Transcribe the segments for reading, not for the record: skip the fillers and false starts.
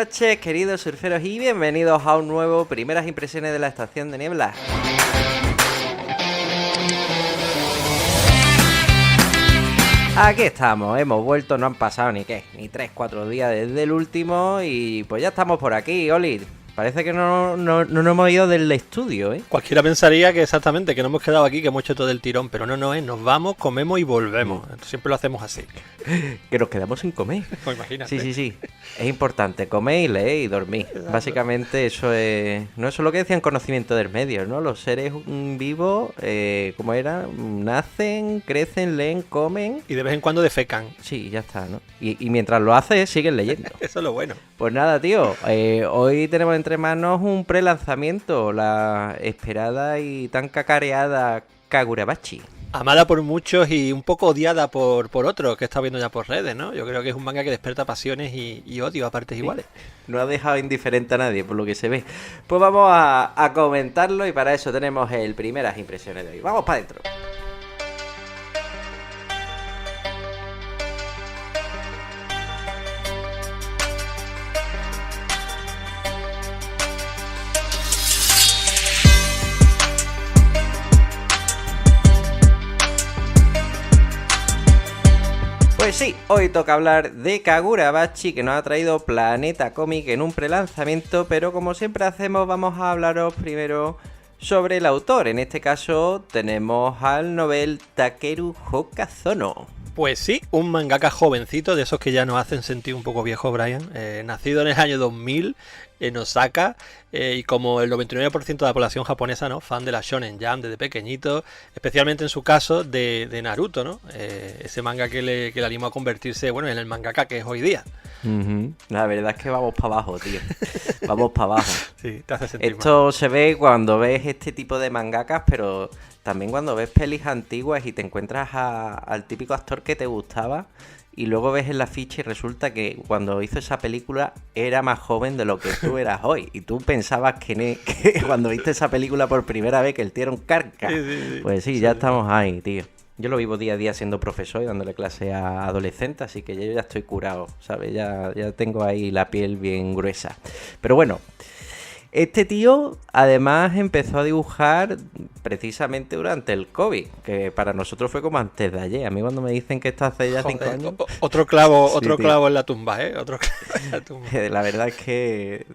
noches, queridos surferos, y bienvenidos a un nuevo Primeras Impresiones de la Estación de Niebla. Aquí estamos, hemos vuelto, no han pasado ni 3-4 días desde el último y pues ya estamos por aquí, Oli. Parece que no nos hemos ido del estudio, ¿eh? Cualquiera pensaría que exactamente, que no hemos quedado aquí, que hemos hecho todo el tirón, pero no, nos vamos, comemos y volvemos. Siempre lo hacemos así. Que nos quedamos sin comer. Pues imagínate. Sí. Es importante, comer y leer y dormir. Exacto. Básicamente eso es... No, eso es lo que decían conocimiento del medio, ¿no? Los seres vivos, ¿cómo era? Nacen, crecen, leen, comen... Y de vez en cuando defecan. Sí, ya está, ¿no? Y mientras lo haces, siguen leyendo. Eso es lo bueno. Pues nada, tío. Hoy tenemos entre manos un prelanzamiento. La esperada y tan cacareada Kagurabachi. Amada por muchos y un poco odiada por otros que está viendo ya por redes, ¿no? Yo creo que es un manga que despierta pasiones y odio a partes iguales. No ha dejado indiferente a nadie, por lo que se ve. Pues vamos a comentarlo y para eso tenemos el primeras impresiones de hoy. ¡Vamos para adentro! Pues sí, hoy toca hablar de Kagurabachi, que nos ha traído Planeta Comic en un prelanzamiento, pero como siempre hacemos, vamos a hablaros primero sobre el autor. En este caso tenemos al novel Takeru Hokazono. Pues sí, un mangaka jovencito, de esos que ya nos hacen sentir un poco viejo, Brian. Nacido en el año 2000 en Osaka, y como el 99% de la población japonesa, ¿no? Fan de la Shonen Jump desde pequeñito, especialmente en su caso de Naruto, ¿no? Ese manga que le animó a convertirse, bueno, en el mangaka que es hoy día. La verdad es que vamos para abajo, tío. Vamos para abajo. Sí, te hace sentir Esto mal. Se ve cuando ves este tipo de mangakas, pero también cuando ves pelis antiguas y te encuentras al típico actor que te gustaba y luego ves en la ficha y resulta que cuando hizo esa película era más joven de lo que tú eras hoy. Y tú pensabas que cuando viste esa película por primera vez que el tío era un carca. Sí. Pues sí, ya estamos ahí, tío. Yo lo vivo día a día siendo profesor y dándole clase a adolescentes, así que yo ya estoy curado, ¿sabes? Ya tengo ahí la piel bien gruesa. Pero bueno, este tío además empezó a dibujar precisamente durante el COVID, que para nosotros fue como antes de ayer. A mí cuando me dicen que esto hace ya 5 años... Otro clavo en la tumba, ¿eh? Otro clavo en la tumba. La verdad es que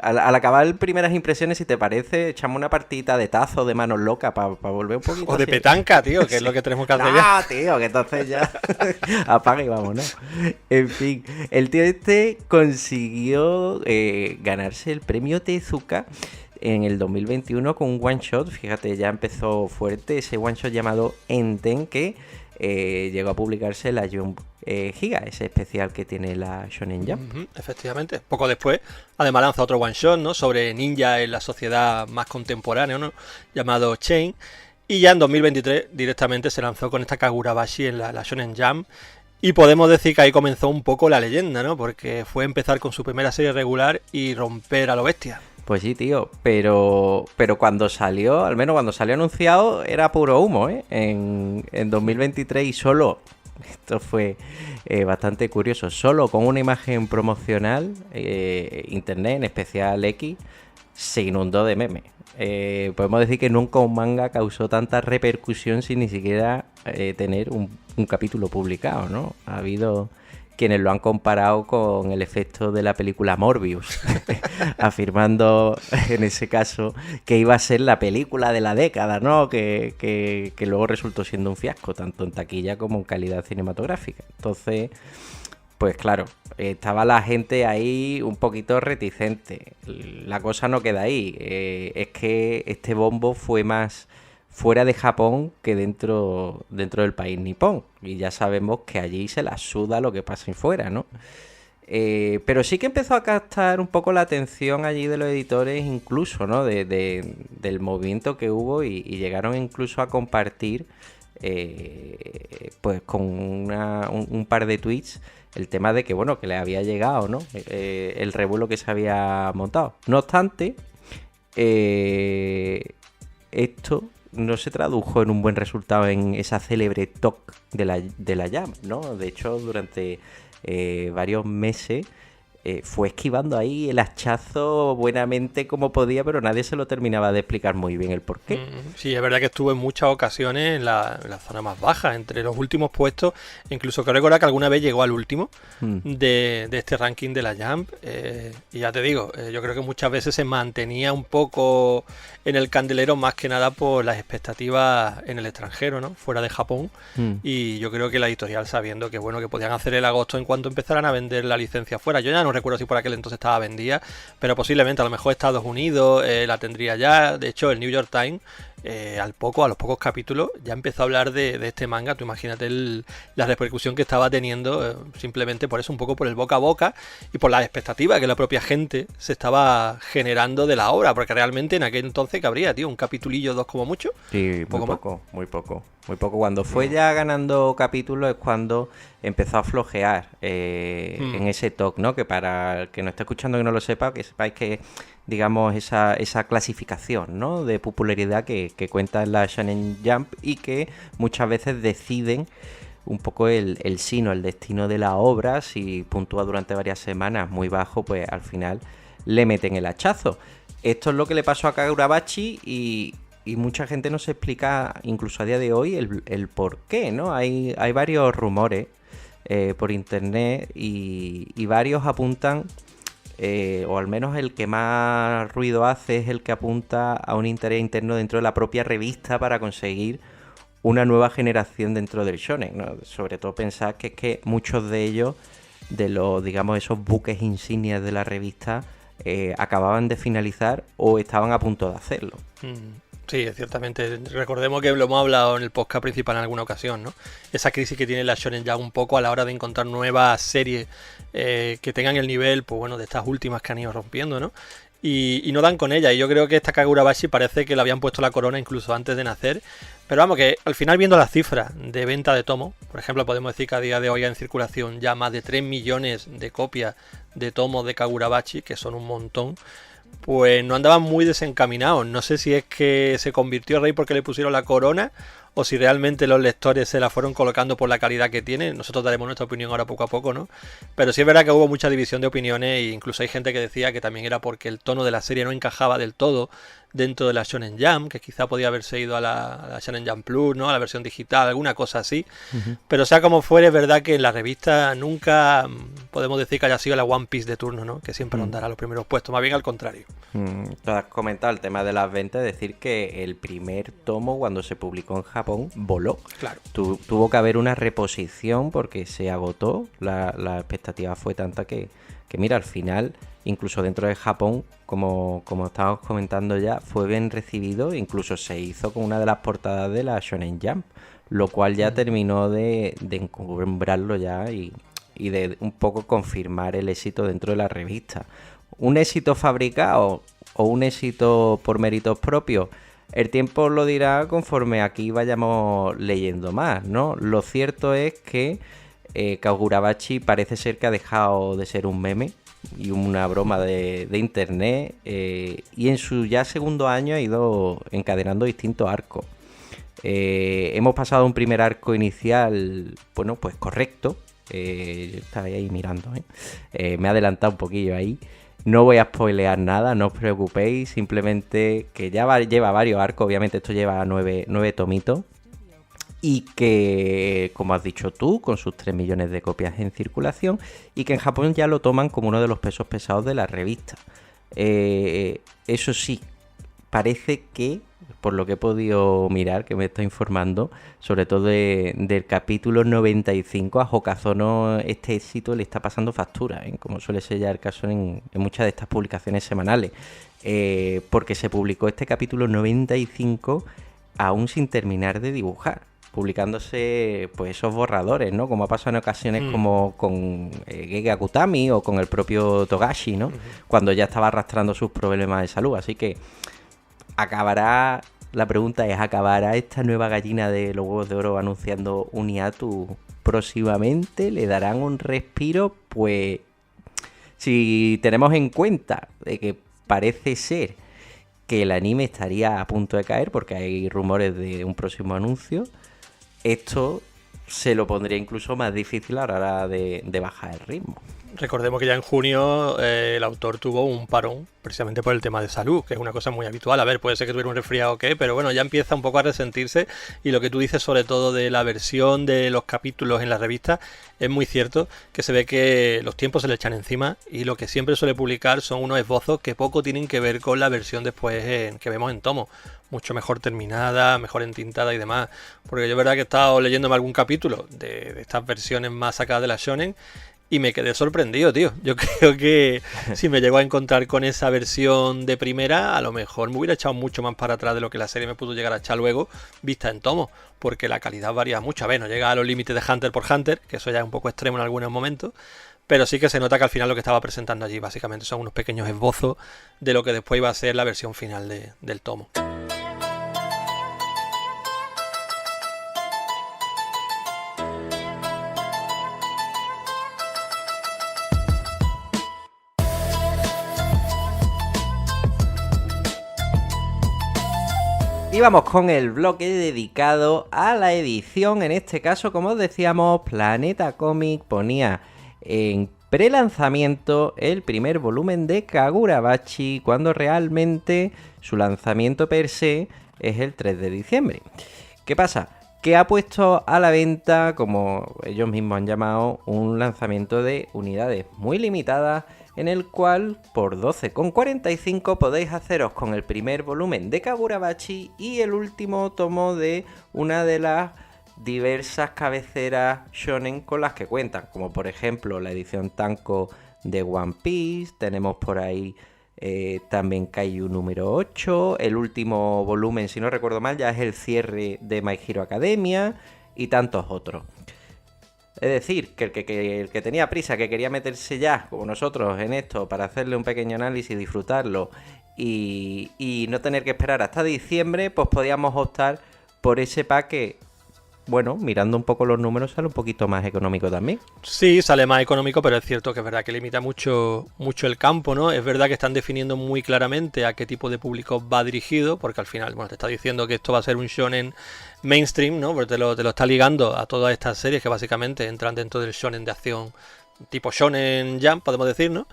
al acabar primeras impresiones, si te parece, echamos una partidita de tazo, de manos locas, para volver un poquito o de así. Petanca, tío, que es lo que tenemos que hacer ya. No, tío, que entonces ya apaga y vámonos. En fin, el tío este consiguió ganarse el premio Tezuka en el 2021 con un one shot. Fíjate, ya empezó fuerte ese one shot llamado Enten, que llegó a publicarse en la Jump Giga, ese especial que tiene la Shonen Jump. Efectivamente. Poco después, además lanza otro one shot, ¿no? Sobre ninja en la sociedad más contemporánea, ¿no? Llamado Chain. Y ya en 2023 directamente se lanzó con esta Kagurabachi en la Shonen Jump. Y podemos decir que ahí comenzó un poco la leyenda, ¿no? Porque fue empezar con su primera serie regular y romper a lo bestia. Pues sí, tío, pero cuando salió, al menos cuando salió anunciado, era puro humo, ¿eh? En 2023 y solo, esto fue bastante curioso, solo con una imagen promocional, internet, en especial X, se inundó de memes. Podemos decir que nunca un manga causó tanta repercusión sin ni siquiera tener un capítulo publicado, ¿no? Ha habido quienes lo han comparado con el efecto de la película Morbius, afirmando en ese caso que iba a ser la película de la década, ¿no? Que luego resultó siendo un fiasco, tanto en taquilla como en calidad cinematográfica. Entonces, pues claro, estaba la gente ahí un poquito reticente. La cosa no queda ahí. Es que este bombo fue más fuera de Japón que dentro del país nipón. Y ya sabemos que allí se la suda lo que pasa fuera, ¿no? Pero sí que empezó a captar un poco la atención allí de los editores, incluso, ¿no? Del movimiento que hubo y llegaron incluso a compartir, pues con un par de tweets, el tema de que, bueno, que le había llegado, ¿no? El revuelo que se había montado. No obstante, esto no se tradujo en un buen resultado en esa célebre talk de la Jam, ¿no? De hecho, durante varios meses fue esquivando ahí el hachazo buenamente como podía, pero nadie se lo terminaba de explicar muy bien el porqué. Sí, es verdad que estuvo en muchas ocasiones en la zona más baja, entre los últimos puestos, incluso creo recordar que alguna vez llegó al último de este ranking de la Jump, y ya te digo, yo creo que muchas veces se mantenía un poco en el candelero más que nada por las expectativas en el extranjero, ¿no? Fuera de Japón, y yo creo que la editorial, sabiendo que bueno, que podían hacer el agosto en cuanto empezaran a vender la licencia fuera, yo ya no recuerdo si por aquel entonces estaba vendida, pero posiblemente a lo mejor Estados Unidos la tendría ya. De hecho, el New York Times a los pocos capítulos ya empezó a hablar de este manga. Tú imagínate la repercusión que estaba teniendo, simplemente por eso, un poco por el boca a boca y por las expectativas que la propia gente se estaba generando de la obra, porque realmente en aquel entonces que habría, tío, un capitulillo, dos como mucho. Sí, muy poco, muy poco. Muy poco. Cuando fue ya ganando capítulos es cuando empezó a flojear en ese toque, ¿no? Que para el que no esté escuchando que no lo sepa, que sepáis que, digamos, esa clasificación, ¿no? De popularidad que cuenta en la Shonen Jump y que muchas veces deciden un poco el sino, el destino de la obra. Si puntúa durante varias semanas muy bajo, pues al final le meten el hachazo. Esto es lo que le pasó a Kagurabachi y mucha gente no se explica, incluso a día de hoy, el por qué, ¿no? Hay varios rumores por internet y varios apuntan, o al menos el que más ruido hace es el que apunta a un interés interno dentro de la propia revista para conseguir una nueva generación dentro del shonen, ¿no? Sobre todo pensar que es que muchos de ellos, de los, digamos, esos buques insignias de la revista, acababan de finalizar o estaban a punto de hacerlo. Sí, ciertamente. Recordemos que lo hemos hablado en el podcast principal en alguna ocasión, ¿no? Esa crisis que tiene la Shonen Jump un poco a la hora de encontrar nuevas series que tengan el nivel, pues bueno, de estas últimas que han ido rompiendo, ¿no? Y no dan con ella. Y yo creo que esta Kagurabashi parece que le habían puesto la corona incluso antes de nacer. Pero vamos, que al final, viendo las cifras de venta de tomos, por ejemplo, podemos decir que a día de hoy hay en circulación ya más de 3 millones de copias de tomos de Kagurabashi, que son un montón. Pues no andaban muy desencaminados. No sé si es que se convirtió en rey porque le pusieron la corona o si realmente los lectores se la fueron colocando por la calidad que tiene. Nosotros daremos nuestra opinión ahora poco a poco, ¿no? Pero sí es verdad que hubo mucha división de opiniones e incluso hay gente que decía que también era porque el tono de la serie no encajaba del todo dentro de la Shonen Jump, que quizá podía haberse ido a la Shonen Jump Plus, ¿no? A la versión digital, alguna cosa así. Pero sea como fuere, es verdad que en la revista nunca podemos decir que haya sido la One Piece de turno, ¿no? Que siempre rondará los primeros puestos, más bien al contrario. Tú has comentado el tema de las ventas, decir que el primer tomo cuando se publicó en Japón voló. Claro. Tuvo que haber una reposición porque se agotó, la expectativa fue tanta que mira, al final, incluso dentro de Japón, como estábamos comentando ya, fue bien recibido, incluso se hizo con una de las portadas de la Shonen Jump, lo cual ya terminó de encumbrarlo ya y de un poco confirmar el éxito dentro de la revista. ¿Un éxito fabricado o un éxito por méritos propios? El tiempo lo dirá conforme aquí vayamos leyendo más, ¿no? Lo cierto es que Kagurabachi parece ser que ha dejado de ser un meme y una broma de internet, y en su ya segundo año ha ido encadenando distintos arcos. Hemos pasado un primer arco inicial, bueno, pues correcto. Yo estaba ahí mirando, me he adelantado un poquillo ahí. No voy a spoilear nada, no os preocupéis, simplemente que ya lleva varios arcos, obviamente esto lleva 9 tomitos. Y que, como has dicho tú, con sus 3 millones de copias en circulación, y que en Japón ya lo toman como uno de los pesos pesados de la revista. Eso sí, parece que, por lo que he podido mirar, que me está informando, sobre todo del capítulo 95, a Hokazono este éxito le está pasando factura, como suele ser ya el caso en muchas de estas publicaciones semanales, porque se publicó este capítulo 95 aún sin terminar de dibujar, publicándose pues esos borradores, ¿no? Como ha pasado en ocasiones como con Gege Akutami o con el propio Togashi, ¿no? Cuando ya estaba arrastrando sus problemas de salud. Así que acabará, la pregunta es, ¿acabará esta nueva gallina de los huevos de oro anunciando un hiatus próximamente? ¿Le darán un respiro? Pues si tenemos en cuenta de que parece ser que el anime estaría a punto de caer porque hay rumores de un próximo anuncio, esto se lo pondría incluso más difícil a la hora de bajar el ritmo. Recordemos que ya en junio el autor tuvo un parón precisamente por el tema de salud, que es una cosa muy habitual. A ver, puede ser que tuviera un resfriado o qué, pero bueno, ya empieza un poco a resentirse, y lo que tú dices sobre todo de la versión de los capítulos en la revista es muy cierto, que se ve que los tiempos se le echan encima y lo que siempre suele publicar son unos esbozos que poco tienen que ver con la versión después que vemos en tomo. Mucho mejor terminada, mejor entintada y demás. Porque yo es verdad que he estado leyéndome algún capítulo de estas versiones más sacadas de la Shonen y me quedé sorprendido, tío. Yo creo que si me llego a encontrar con esa versión de primera, a lo mejor me hubiera echado mucho más para atrás de lo que la serie me pudo llegar a echar luego, vista en tomo, porque la calidad varía mucho. A ver, no llega a los límites de Hunter por Hunter, que eso ya es un poco extremo en algunos momentos, pero sí que se nota que al final lo que estaba presentando allí básicamente son unos pequeños esbozos de lo que después iba a ser la versión final del tomo. Y vamos con el bloque dedicado a la edición. En este caso, como os decíamos, Planeta Comic ponía en prelanzamiento el primer volumen de Kagurabachi, cuando realmente su lanzamiento per se es el 3 de diciembre. ¿Qué pasa? Que ha puesto a la venta, como ellos mismos han llamado, un lanzamiento de unidades muy limitadas, en el cual por 12,45 podéis haceros con el primer volumen de Kagurabachi y el último tomo de una de las diversas cabeceras shonen con las que cuentan, como por ejemplo la edición Tanko de One Piece. Tenemos por ahí también Kaiju número 8, el último volumen, si no recuerdo mal, ya es el cierre de My Hero Academia y tantos otros. Es decir, que el que tenía prisa, que quería meterse ya, como nosotros, en esto para hacerle un pequeño análisis, disfrutarlo y no tener que esperar hasta diciembre, pues podíamos optar por ese pack que, bueno, mirando un poco los números, sale un poquito más económico también. Sí, sale más económico, pero es cierto que es verdad que limita mucho el campo, ¿no? Es verdad que están definiendo muy claramente a qué tipo de público va dirigido, porque al final, bueno, te está diciendo que esto va a ser un shonen mainstream, ¿no? Porque te lo está ligando a todas estas series que básicamente entran dentro del shonen de acción, tipo shonen jump, podemos decir, ¿no?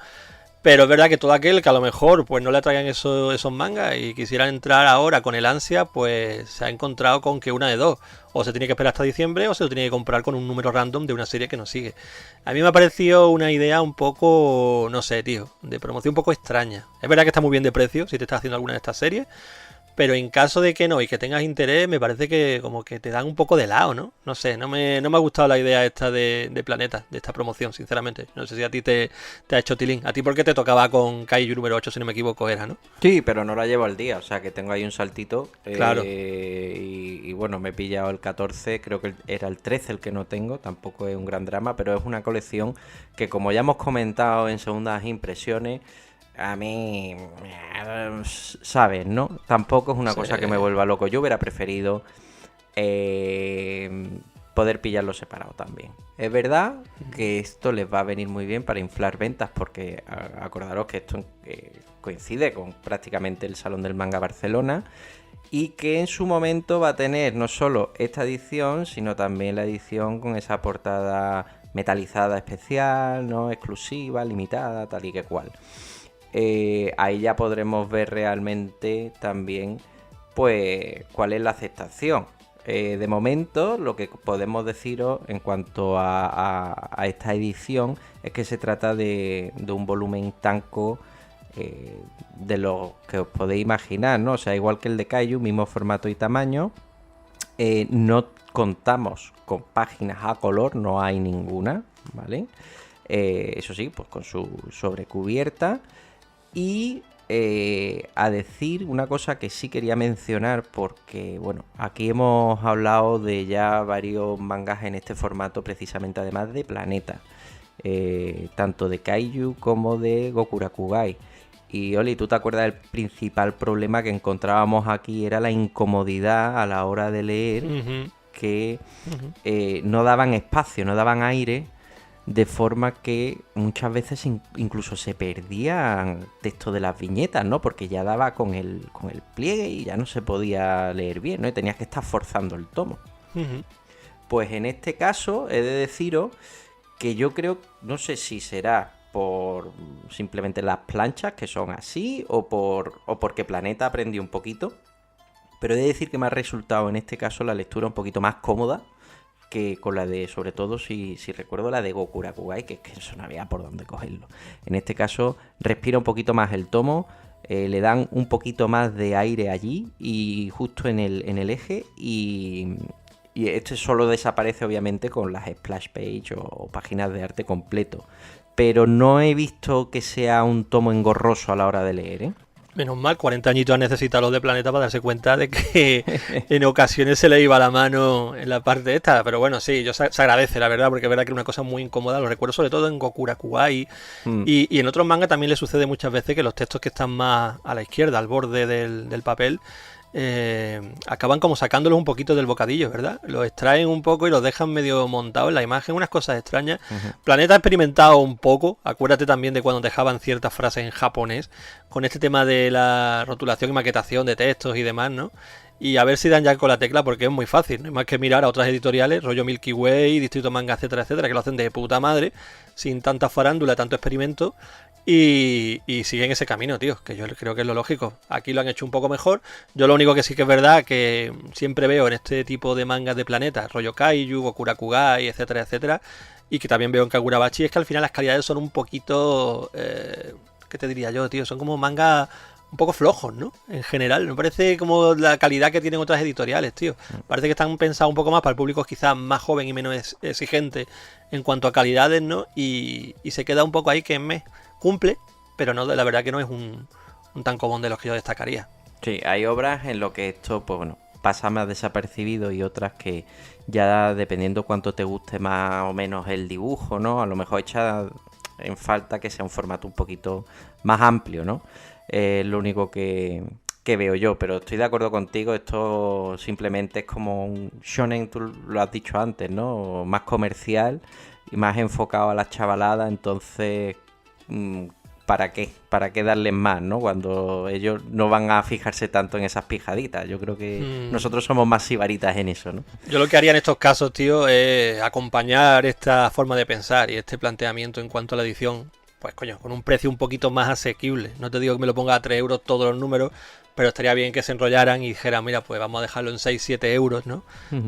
Pero es verdad que todo aquel que a lo mejor pues no le atraigan esos mangas y quisiera entrar ahora con el ansia, pues se ha encontrado con que una de dos: o se tiene que esperar hasta diciembre o se lo tiene que comprar con un número random de una serie que no sigue. A mí me ha parecido una idea un poco, no sé, tío, de promoción un poco extraña. Es verdad que está muy bien de precio si te estás haciendo alguna de estas series, pero en caso de que no y que tengas interés, me parece que como que te dan un poco de lado, ¿no? No sé, no me ha gustado la idea esta de Planeta, de esta promoción, sinceramente. No sé si a ti te ha hecho tilín. A ti porque te tocaba con Kaiju número 8, si no me equivoco, era, ¿no? Sí, pero no la llevo al día, o sea que tengo ahí un saltito. Claro. Y bueno, me he pillado el 14, creo que era el 13 el que no tengo, tampoco es un gran drama, pero es una colección que, como ya hemos comentado en segundas impresiones, a mí, sabes, ¿no? Tampoco es una cosa que me vuelva loco. Yo hubiera preferido poder pillarlo separado también. Es verdad que esto les va a venir muy bien para inflar ventas, porque acordaros que esto coincide con prácticamente el Salón del Manga Barcelona, y que en su momento va a tener no solo esta edición, sino también la edición con esa portada metalizada especial, ¿no? Exclusiva, limitada, tal y que cual. Ahí ya podremos ver realmente también pues cuál es la aceptación. De momento lo que podemos deciros en cuanto a esta edición es que se trata de un volumen Tanko de lo que os podéis imaginar, ¿no? O sea, igual que el de Kaiju, mismo formato y tamaño. No contamos con páginas a color, no hay ninguna, ¿vale? Eso sí, pues con su sobrecubierta. Y a decir una cosa que sí quería mencionar, porque bueno, aquí hemos hablado de ya varios mangas en este formato, precisamente además de Planeta, tanto de Kaiju como de Gokurakugai. Y Oli, ¿tú te acuerdas del principal problema que encontrábamos aquí? Era la incomodidad a la hora de leer, que no daban espacio, no daban aire, de forma que muchas veces incluso se perdían texto de las viñetas, ¿no? Porque ya daba con el pliegue y ya no se podía leer bien, ¿no? Y tenías que estar forzando el tomo. Pues en este caso he de deciros que yo creo, no sé si será por simplemente las planchas que son así o porque Planeta aprendió un poquito, pero he de decir que me ha resultado en este caso la lectura un poquito más cómoda que con la de, sobre todo si recuerdo la de Gokurakugai, que es que eso no había por dónde cogerlo. En este caso respira un poquito más el tomo, le dan un poquito más de aire allí y justo en el eje y este solo desaparece obviamente con las splash page o páginas de arte completo. Pero no he visto que sea un tomo engorroso a la hora de leer, ¿eh? Menos mal, 40 añitos han necesitado los de Planeta para darse cuenta de que en ocasiones se le iba la mano en la parte esta. Pero bueno, sí, se agradece, la verdad, porque es verdad que es una cosa muy incómoda. Lo recuerdo sobre todo en Gokurakugai. Y en otros mangas también le sucede muchas veces que los textos que están más a la izquierda, al borde del papel, acaban como sacándolos un poquito del bocadillo, ¿verdad? Los extraen un poco y los dejan medio montados en la imagen, unas cosas extrañas. Planeta ha experimentado un poco, acuérdate también de cuando dejaban ciertas frases en japonés, con este tema de la rotulación y maquetación de textos y demás, ¿no? Y a ver si dan ya con la tecla, porque es muy fácil, no hay más que mirar a otras editoriales, rollo Milky Way, Distrito Manga, etcétera, etcétera, que lo hacen de puta madre, sin tanta farándula, tanto experimento. Y siguen ese camino, tío, que yo creo que es lo lógico. Aquí lo han hecho un poco mejor. Yo lo único que sí que es verdad que siempre veo en este tipo de mangas de Planeta, rollo Kaiju, Gokurakugai, etcétera, etcétera, y que también veo en Kagurabachi, es que al final las calidades son un poquito... ¿qué te diría yo, tío? Son como mangas un poco flojos, ¿no? En general, me parece como la calidad que tienen otras editoriales, tío. Parece que están pensados un poco más para el público quizás más joven y menos exigente en cuanto a calidades, ¿no? Y se queda un poco ahí que me cumple, pero no, la verdad que no es un tankobon de los que yo destacaría. Sí, hay obras en lo que esto, pues bueno, pasa más desapercibido y otras que ya dependiendo cuánto te guste más o menos el dibujo, ¿no? A lo mejor echa en falta que sea un formato un poquito más amplio, ¿no? Lo único que veo yo, pero estoy de acuerdo contigo, esto simplemente es como un shonen, tú lo has dicho antes, ¿no? Más comercial y más enfocado a la chavalada, entonces... ¿para qué? ¿Para qué darles más, no? Cuando ellos no van a fijarse tanto en esas pijaditas. Yo creo que nosotros somos más sibaritas en eso, ¿no? Yo lo que haría en estos casos, tío, es acompañar esta forma de pensar y este planteamiento en cuanto a la edición, pues coño, con un precio un poquito más asequible. No te digo que me lo ponga a 3 euros todos los números, pero estaría bien que se enrollaran y dijeran, mira, pues vamos a dejarlo en 6-7 euros, ¿no?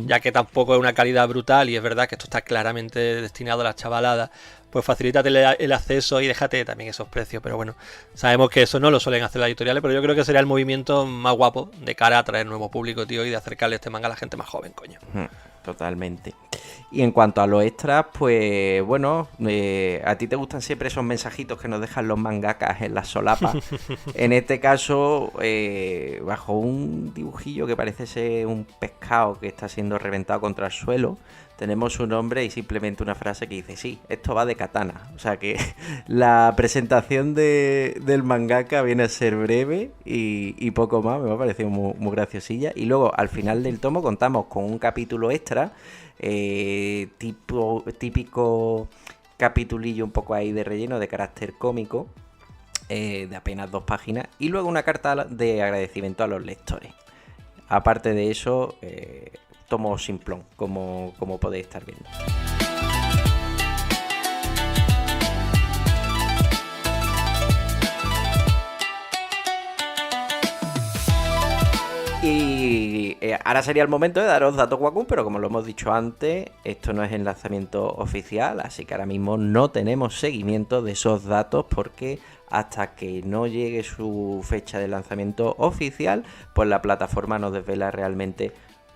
Ya que tampoco es una calidad brutal y es verdad que esto está claramente destinado a la chavalada, pues facilítate el acceso y déjate también esos precios. Pero bueno, sabemos que eso no lo suelen hacer las editoriales, pero yo creo que sería el movimiento más guapo de cara a atraer nuevo público, tío, y de acercarle este manga a la gente más joven, coño. Totalmente. Y en cuanto a los extras, pues bueno, a ti te gustan siempre esos mensajitos que nos dejan los mangakas en las solapas. En este caso, bajo un dibujillo que parece ser un pescado que está siendo reventado contra el suelo, tenemos un nombre y simplemente una frase que dice, sí, esto va de katana. O sea que la presentación del mangaka viene a ser breve y poco más, me ha parecido muy graciosilla. Y luego al final del tomo contamos con un capítulo extra, típico capitulillo un poco ahí de relleno de carácter cómico, de apenas 2 páginas, y luego una carta de agradecimiento a los lectores. Aparte de eso, tomo simplón, como podéis estar viendo. Y ahora sería el momento de daros datos Wacom, pero como lo hemos dicho antes, esto no es el lanzamiento oficial, así que ahora mismo no tenemos seguimiento de esos datos porque hasta que no llegue su fecha de lanzamiento oficial, pues la plataforma nos desvela realmente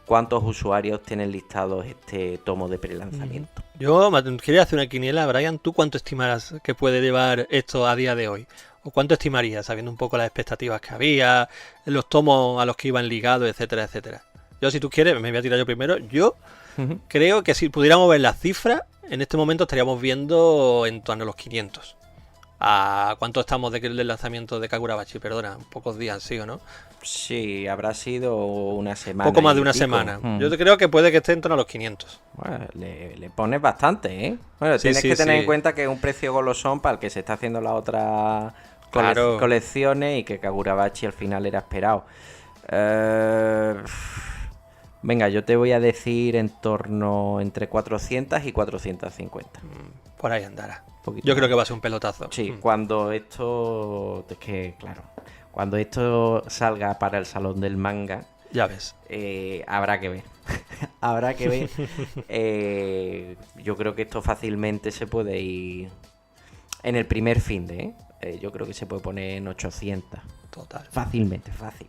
cuántos usuarios tienen listados este tomo de prelanzamiento. Yo quería hacer una quiniela, Brian, ¿tú cuánto estimarás que puede llevar esto a día de hoy? ¿O cuánto estimarías, sabiendo un poco las expectativas que había, los tomos a los que iban ligados, etcétera, etcétera? Yo, si tú quieres, me voy a tirar yo primero. Yo creo que si pudiéramos ver las cifras, en este momento estaríamos viendo en torno a los 500. ¿A cuánto estamos del lanzamiento de Kagurabachi? Perdona, pocos días, ¿sí o no? Sí, habrá sido una semana. Poco más de una semana. Yo creo que puede que esté en torno a los 500. Bueno, le pones bastante, ¿eh? Bueno, sí, tienes que tener en cuenta que es un precio golosón para el que se está haciendo la otra colecciones y que Kagurabachi al final era esperado. Venga, yo te voy a decir en torno entre 400 y 450. Por ahí andará. Poquito Yo creo más. que va a ser un pelotazo. Sí, cuando esto... Es que, claro, cuando esto salga para el Salón del Manga, Ya ves. habrá que ver. Habrá que ver. Yo creo que esto fácilmente se puede ir en el primer finde, ¿eh? Yo creo que se puede poner en 800. Total. Fácilmente, fácil.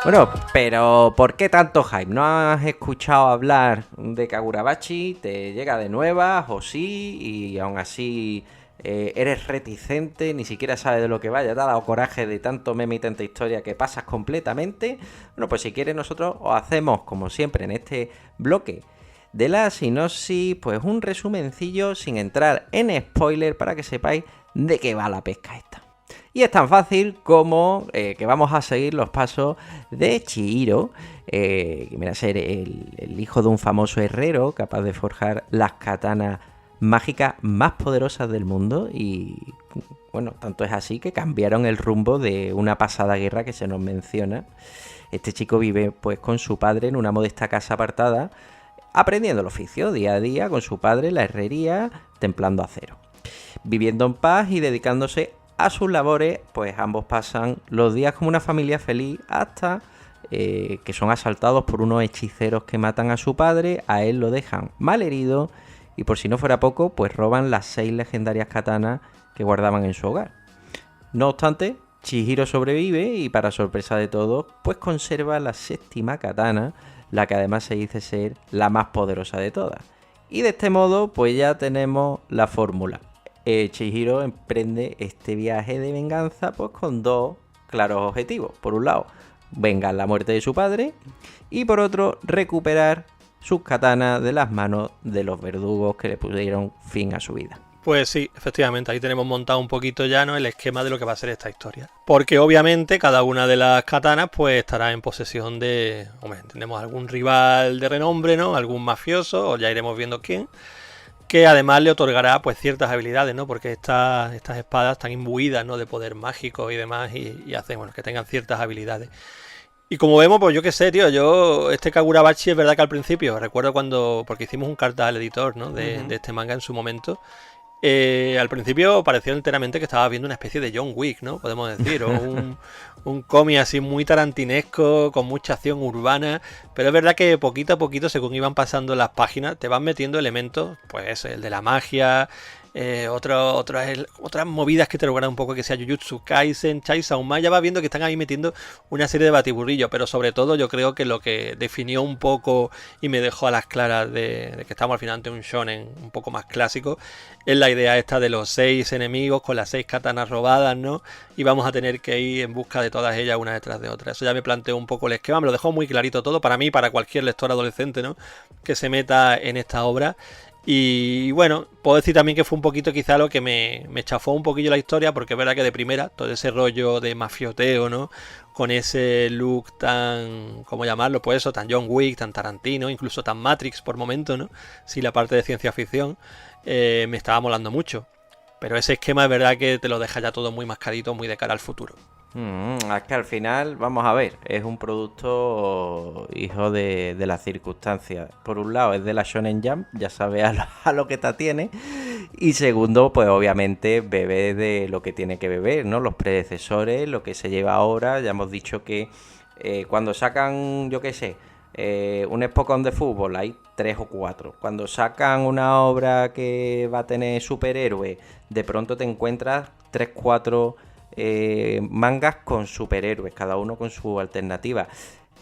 Bueno, pero ¿por qué tanto hype? ¿No has escuchado hablar de Kagurabachi? ¿Te llega de nuevas o sí? Y aún así eres reticente, ni siquiera sabes de lo que vaya, te ha dado coraje de tanto meme y tanta historia que pasas completamente. Bueno, pues si quieres nosotros os hacemos, como siempre en este bloque de la sinopsis, pues un resumencillo sin entrar en spoiler para que sepáis de qué va la pesca esta. Y es tan fácil como que vamos a seguir los pasos de Chihiro, que viene a ser el hijo de un famoso herrero capaz de forjar las katanas mágicas más poderosas del mundo. Y bueno, tanto es así que cambiaron el rumbo de una pasada guerra que se nos menciona. Este chico vive pues con su padre en una modesta casa apartada, aprendiendo el oficio día a día con su padre en la herrería, templando acero. Viviendo en paz y dedicándose a sus labores, pues ambos pasan los días como una familia feliz hasta que son asaltados por unos hechiceros que matan a su padre, a él lo dejan mal herido y por si no fuera poco, pues roban las 6 legendarias katanas que guardaban en su hogar. No obstante, Chihiro sobrevive y para sorpresa de todos, pues conserva la 7ª katana, la que además se dice ser la más poderosa de todas. Y de este modo, pues ya tenemos la fórmula. Chihiro emprende este viaje de venganza pues con dos claros objetivos. Por un lado, vengar la muerte de su padre y por otro, recuperar sus katanas de las manos de los verdugos que le pusieron fin a su vida. Pues sí, efectivamente, ahí tenemos montado un poquito ya, ¿no?, el esquema de lo que va a ser esta historia. Porque obviamente cada una de las katanas pues estará en posesión de, hombre, tenemos algún rival de renombre, ¿no?, algún mafioso, o ya iremos viendo quién, que además le otorgará pues ciertas habilidades, ¿no?, porque estas espadas están imbuidas, ¿no?, de poder mágico y demás y hacen, bueno, que tengan ciertas habilidades. Y como vemos, pues yo qué sé, tío, este Kagurabachi es verdad que al principio, recuerdo cuando, porque hicimos un carta al editor, ¿no?, de este manga en su momento. Al principio pareció enteramente que estaba viendo una especie de John Wick, ¿no?, podemos decir, o un cómic así muy tarantinesco, con mucha acción urbana, pero es verdad que poquito a poquito, según iban pasando las páginas, te van metiendo elementos, pues el de la magia, otras movidas que te logran un poco que sea Jujutsu Kaisen, Chainsaw Man, ya vas viendo que están ahí metiendo una serie de batiburrillos, pero sobre todo yo creo que lo que definió un poco y me dejó a las claras de que estamos al final ante un shonen un poco más clásico, es la idea esta de los 6 enemigos con las 6 katanas robadas, ¿no? Y vamos a tener que ir en busca de todas ellas una detrás de otra. Eso ya me planteó un poco el esquema, me lo dejó muy clarito todo para mí, para cualquier lector adolescente, ¿no?, que se meta en esta obra. Y bueno, puedo decir también que fue un poquito quizá lo que me chafó un poquillo la historia, porque es verdad que de primera, todo ese rollo de mafioteo, ¿no?, con ese look tan, ¿cómo llamarlo? Pues eso, tan John Wick, tan Tarantino, incluso tan Matrix por momento, ¿no? Sí, la parte de ciencia ficción me estaba molando mucho. Pero ese esquema es verdad que te lo deja ya todo muy mascadito, muy de cara al futuro. Es que al final, vamos a ver, es un producto hijo de las circunstancias. Por un lado es de la Shonen Jump, ya sabes a lo que te atiene. Y segundo, pues obviamente bebe de lo que tiene que beber, ¿no? Los predecesores, lo que se lleva ahora. Ya hemos dicho que cuando sacan, yo qué sé, un Spokon de fútbol, hay 3 o 4. Cuando sacan una obra que va a tener superhéroes, de pronto te encuentras 3, 4... mangas con superhéroes, cada uno con su alternativa.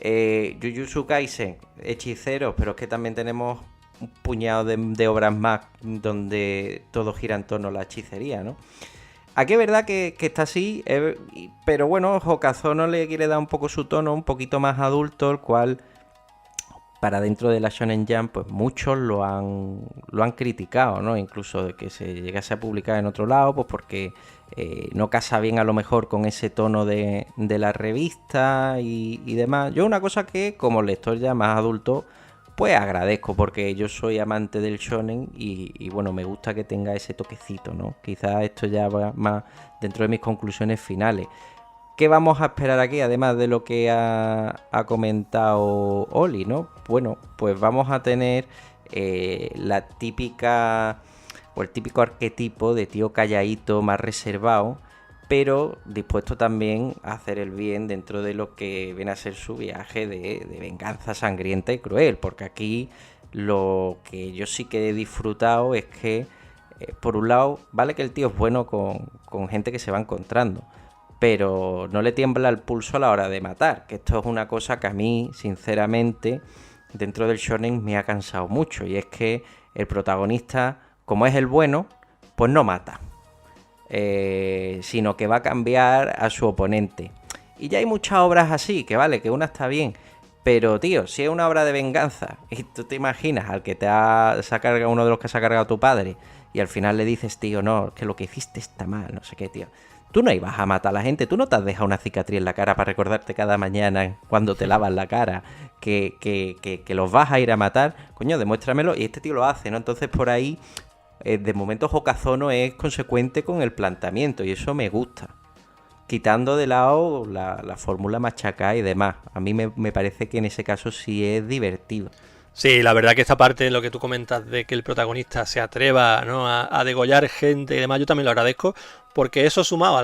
Jujutsu Kaisen, hechiceros, pero es que también tenemos un puñado de obras más donde todo gira en torno a la hechicería, ¿no? Aquí es verdad que está así, pero bueno, Hokazono le quiere dar un poco su tono, un poquito más adulto, el cual para dentro de la Shonen Jump, pues muchos lo han criticado, ¿no? Incluso de que se llegase a publicar en otro lado, pues porque no casa bien a lo mejor con ese tono de la revista y demás. Yo una cosa que como lector ya más adulto pues agradezco, porque yo soy amante del shonen y bueno, me gusta que tenga ese toquecito, ¿no? Quizás esto ya va más dentro de mis conclusiones finales. ¿Qué vamos a esperar aquí, además de lo que ha comentado Oli, ¿no? Bueno, pues vamos a tener la típica o el típico arquetipo de tío calladito, más reservado, pero dispuesto también a hacer el bien dentro de lo que viene a ser su viaje de venganza sangrienta y cruel, porque aquí lo que yo sí que he disfrutado es que, por un lado, vale que el tío es bueno con gente que se va encontrando, pero no le tiembla el pulso a la hora de matar, que esto es una cosa que a mí, sinceramente, dentro del shonen me ha cansado mucho, y es que el protagonista, como es el bueno, pues no mata. Sino que va a cambiar a su oponente. Y ya hay muchas obras así, que vale, que una está bien, pero tío, si es una obra de venganza y tú te imaginas al que se ha cargado, uno de los que se ha cargado tu padre, y al final le dices, tío, no, que lo que hiciste está mal, no sé qué, tío. Tú no ibas a matar a la gente, tú no te has dejado una cicatriz en la cara para recordarte cada mañana cuando te lavas la cara que los vas a ir a matar. Coño, demuéstramelo, y este tío lo hace, ¿no? Entonces por ahí, de momento Hokazono es consecuente con el planteamiento, y eso me gusta. Quitando de lado la fórmula machacá y demás. A mí me parece que en ese caso sí es divertido. Sí, la verdad que esta parte, lo que tú comentas de que el protagonista se atreva, ¿no?, a degollar gente y demás, yo también lo agradezco, porque eso sumado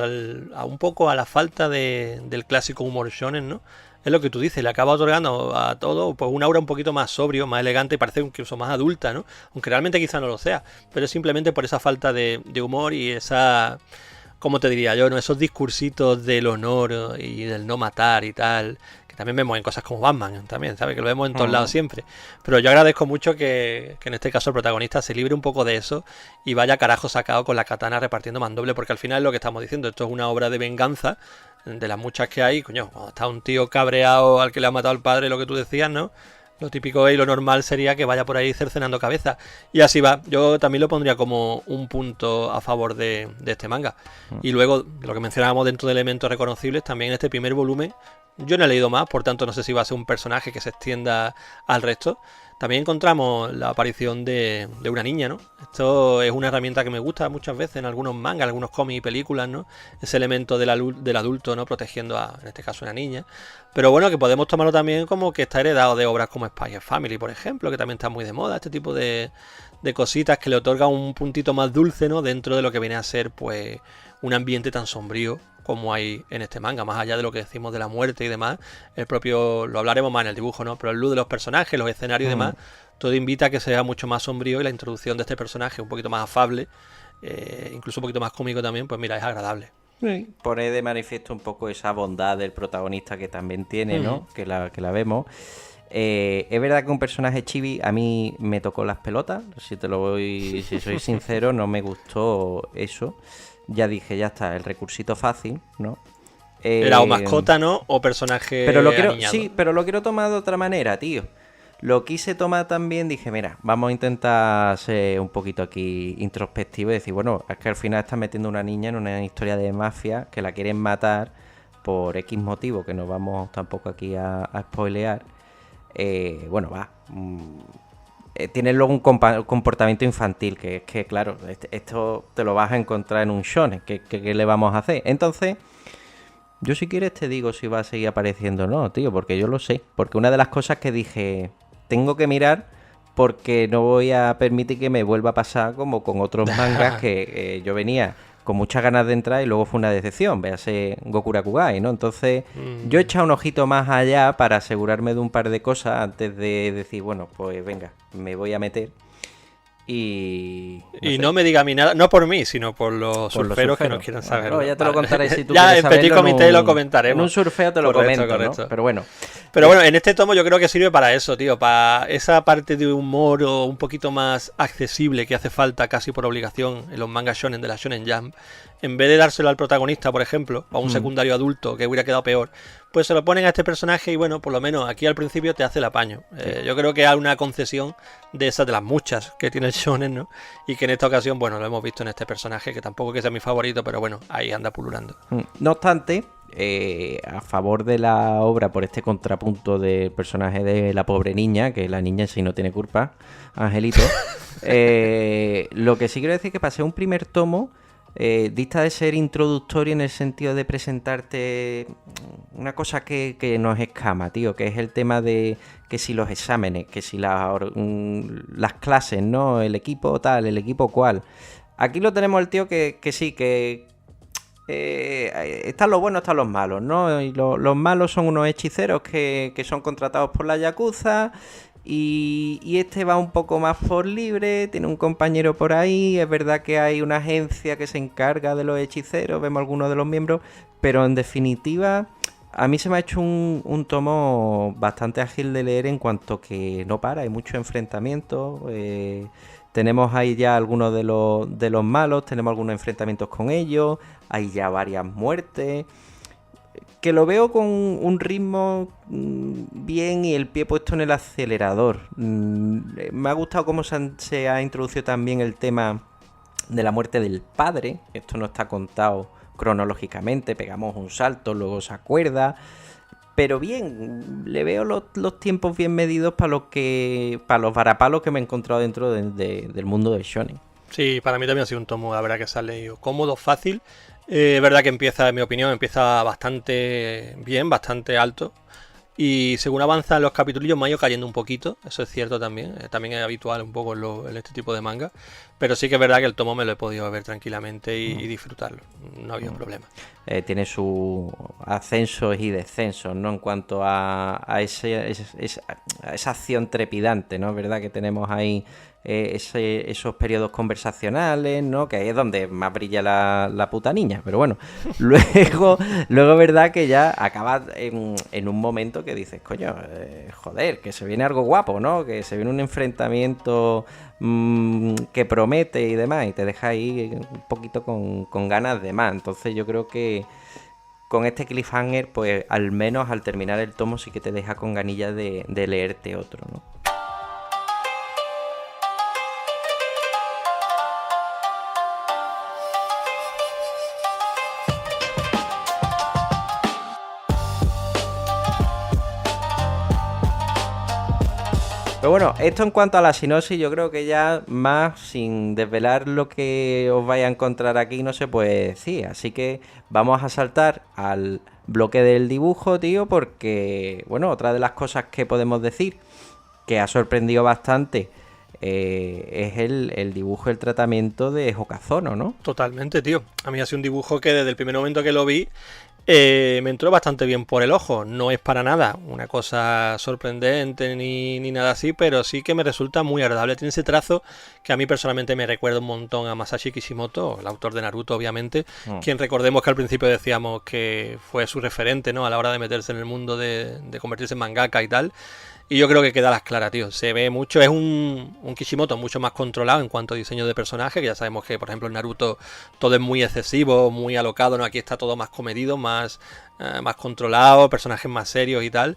a un poco a la falta del clásico humor shonen, ¿no? Es lo que tú dices, le acaba otorgando a todo pues un aura un poquito más sobrio, más elegante y parece incluso más adulta, ¿no? Aunque realmente quizá no lo sea, pero es simplemente por esa falta de humor y esa, ¿cómo te diría yo?, ¿no?, esos discursitos del honor y del no matar y tal, que también vemos en cosas como Batman también, ¿sabes? Que lo vemos en todos lados siempre. Pero yo agradezco mucho que en este caso el protagonista se libre un poco de eso y vaya carajo sacado con la katana repartiendo mandoble, porque al final es lo que estamos diciendo, esto es una obra de venganza, de las muchas que hay. Coño, cuando está un tío cabreado al que le ha matado al padre, lo que tú decías, ¿no? Lo típico y lo normal sería que vaya por ahí cercenando cabeza. Y así va. Yo también lo pondría como un punto a favor de este manga. Y luego, lo que mencionábamos dentro de elementos reconocibles, también en este primer volumen, yo no he leído más, por tanto no sé si va a ser un personaje que se extienda al resto. También encontramos la aparición de una niña, ¿no? Esto es una herramienta que me gusta muchas veces en algunos mangas, algunos cómics y películas, ¿no? Ese elemento del adulto, ¿no?, protegiendo a, en este caso, a una niña. Pero bueno, que podemos tomarlo también como que está heredado de obras como Spy Family, por ejemplo, que también está muy de moda, este tipo de cositas que le otorgan un puntito más dulce, ¿no?, dentro de lo que viene a ser, pues, un ambiente tan sombrío como hay en este manga, más allá de lo que decimos de la muerte y demás. El propio, lo hablaremos más en el dibujo, ¿no?, pero el luz de los personajes, los escenarios y demás, todo invita a que sea mucho más sombrío, y la introducción de este personaje un poquito más afable, incluso un poquito más cómico también, pues mira, es agradable. Sí. Pone de manifiesto un poco esa bondad del protagonista que también tiene, ¿no? Que la vemos. Es verdad que un personaje chibi a mí me tocó las pelotas, si soy sincero, no me gustó eso. Ya dije, ya está, el recursito fácil, ¿no? Era o mascota, ¿no?, o personaje pero lo quiero, aniñado. sí, pero lo quiero tomar de otra manera, tío. Lo quise tomar también, dije, mira, vamos a intentar ser un poquito aquí introspectivo y decir, bueno, es que al final estás metiendo a una niña en una historia de mafia que la quieren matar por X motivo, que no vamos tampoco aquí a spoilear. Bueno, va. Tiene luego un comportamiento infantil, que es que, claro, esto te lo vas a encontrar en un shonen. ¿Qué le vamos a hacer? Entonces, yo si quieres te digo si va a seguir apareciendo o no, tío, porque yo lo sé. Porque una de las cosas que dije, tengo que mirar, porque no voy a permitir que me vuelva a pasar como con otros mangas que yo venía con muchas ganas de entrar y luego fue una decepción, véase Goku Rakugai, ¿no? Entonces, yo he echado un ojito más allá para asegurarme de un par de cosas antes de decir, bueno, pues venga, me voy a meter. Y no me diga a mí nada, no por mí, sino por los surferos que no quieren saber. No, ya te lo contaré si tú ya quieres en Petit saberlo. Comité lo comentaremos. En un surfeo te lo comento, correcto. ¿No? Pero bueno. Pero bueno, en este tomo yo creo que sirve para eso, tío, para esa parte de humor o un poquito más accesible que hace falta casi por obligación en los mangas shonen de la Shonen Jump. En vez de dárselo al protagonista, por ejemplo, o a un secundario adulto que hubiera quedado peor, pues se lo ponen a este personaje y bueno, por lo menos aquí al principio te hace el apaño. Yo creo que hay una concesión de esas de las muchas que tiene el shonen, ¿no? Y que en esta ocasión, bueno, lo hemos visto en este personaje, que tampoco que sea mi favorito, pero bueno, ahí anda pululando. No obstante, a favor de la obra por este contrapunto del personaje de la pobre niña, que la niña sí no tiene culpa, Angelito. Lo que sí quiero decir es que para ser un primer tomo, dista de ser introductorio en el sentido de presentarte una cosa que nos escama, tío, que es el tema de que si los exámenes, que si las clases, ¿no? El equipo tal, el equipo cual. Aquí lo tenemos el tío que sí, que están los buenos, están los malos, ¿no? Y los malos son unos hechiceros que son contratados por la Yakuza. Y este va un poco más por libre, tiene un compañero por ahí, es verdad que hay una agencia que se encarga de los hechiceros, vemos algunos de los miembros, pero en definitiva a mí se me ha hecho un tomo bastante ágil de leer en cuanto que no para, hay mucho enfrentamiento, tenemos ahí ya algunos de los malos, tenemos algunos enfrentamientos con ellos, hay ya varias muertes. Que lo veo con un ritmo bien y el pie puesto en el acelerador. Me ha gustado cómo se ha introducido también el tema de la muerte del padre. Esto no está contado cronológicamente, pegamos un salto, luego se acuerda. Pero bien, le veo los tiempos bien medidos para los varapalos que me he encontrado dentro del mundo de shonen. Sí, para mí también ha sido un tomo, la verdad que se ha leído cómodo, fácil. Es verdad que empieza, en mi opinión, empieza bastante bien, bastante alto. Y según avanzan los capítulos me ha ido cayendo un poquito, eso es cierto también. También es habitual un poco en este tipo de manga. Pero sí que es verdad que el tomo me lo he podido ver tranquilamente y disfrutarlo. No ha habido problema. Tiene sus ascensos y descensos, ¿no? En cuanto a esa acción trepidante, ¿no? Es verdad que tenemos ahí esos periodos conversacionales, ¿no? Que ahí es donde más brilla la puta niña. Pero bueno, luego es verdad que ya acabas en un momento que dices, coño, joder, que se viene algo guapo, ¿no? Que se viene un enfrentamiento que promete y demás, y te deja ahí un poquito con ganas de más. Entonces yo creo que con este cliffhanger, pues al menos al terminar el tomo sí que te deja con ganillas de leerte otro, ¿no? Pero bueno, esto en cuanto a la sinopsis, yo creo que ya más sin desvelar lo que os vais a encontrar aquí no se puede decir. Así que vamos a saltar al bloque del dibujo, tío, porque, bueno, otra de las cosas que podemos decir que ha sorprendido bastante es el dibujo, el tratamiento de Hokazono, ¿no? Totalmente, tío. A mí ha sido un dibujo que desde el primer momento que lo vi me entró bastante bien por el ojo. No es para nada una cosa sorprendente ni nada así, pero sí que me resulta muy agradable. Tiene ese trazo que a mí personalmente me recuerda un montón a Masashi Kishimoto, el autor de Naruto, obviamente, quien recordemos que al principio decíamos que fue su referente, ¿no? A la hora de meterse en el mundo de convertirse en mangaka y tal. Y yo creo que queda a las claras, tío. Se ve mucho, es un Kishimoto mucho más controlado en cuanto a diseño de personaje, que ya sabemos que, por ejemplo, en Naruto todo es muy excesivo, muy alocado, ¿no? Aquí está todo más comedido, más controlado, personajes más serios y tal.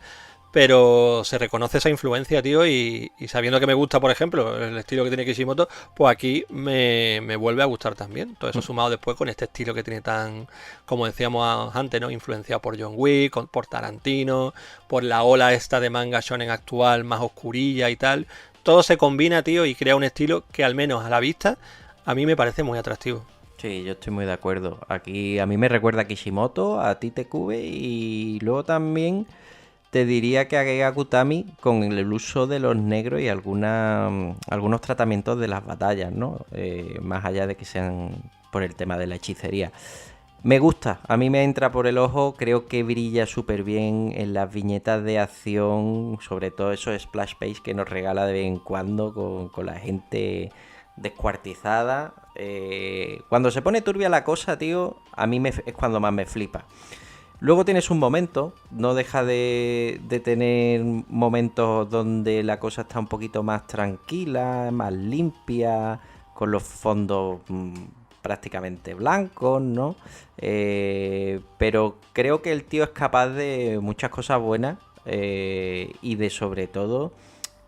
Pero se reconoce esa influencia, tío, y sabiendo que me gusta, por ejemplo, el estilo que tiene Kishimoto, pues aquí me vuelve a gustar también. Todo eso sumado después con este estilo que tiene tan, como decíamos antes, ¿no? Influenciado por John Wick, por Tarantino, por la ola esta de manga shonen actual, más oscurilla y tal. Todo se combina, tío, y crea un estilo que al menos a la vista a mí me parece muy atractivo. Sí, yo estoy muy de acuerdo. Aquí a mí me recuerda a Kishimoto, a Tite Kube y luego también te diría que a Gege Kutami con el uso de los negros y algunos tratamientos de las batallas, ¿no? Más allá de que sean por el tema de la hechicería. Me gusta, a mí me entra por el ojo, creo que brilla súper bien en las viñetas de acción, sobre todo esos splash page que nos regala de vez en cuando con la gente descuartizada. Cuando se pone turbia la cosa, tío, a mí es cuando más me flipa. Luego tienes un momento, no deja de tener momentos donde la cosa está un poquito más tranquila, más limpia, con los fondos prácticamente blancos, ¿no? Pero creo que el tío es capaz de muchas cosas buenas y de sobre todo